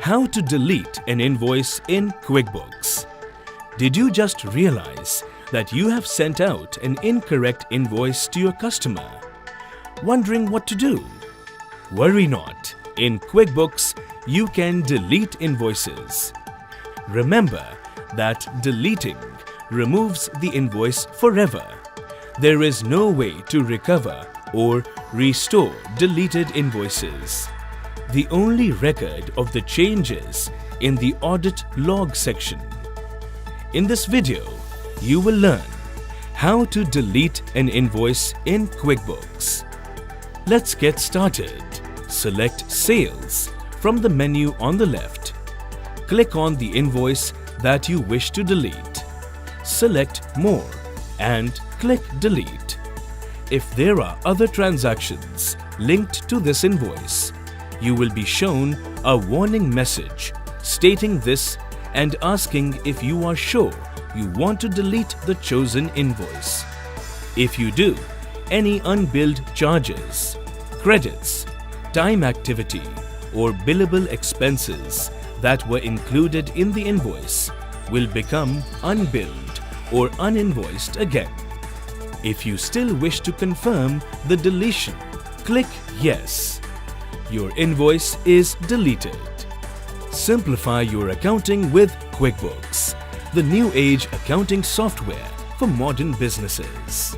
How to delete an invoice in QuickBooks. Did you just realize that you have sent out an incorrect invoice to your customer? Wondering what to do? Worry not. In QuickBooks, you can delete invoices. Remember that deleting removes the invoice forever. There is no way to recover or restore deleted invoices. The only record of the changes in the audit log section. In this video, you will learn how to delete an invoice in QuickBooks. Let's get started. Select Sales from the menu on the left. Click on the invoice that you wish to delete. Select More and click Delete. If there are other transactions linked to this invoice, you will be shown a warning message stating this and asking if you are sure you want to delete the chosen invoice. If you do, any unbilled charges, credits, time activity, or billable expenses that were included in the invoice will become unbilled or uninvoiced again. If you still wish to confirm the deletion, click Yes. Your invoice is deleted. Simplify your accounting with QuickBooks, the new age accounting software for modern businesses.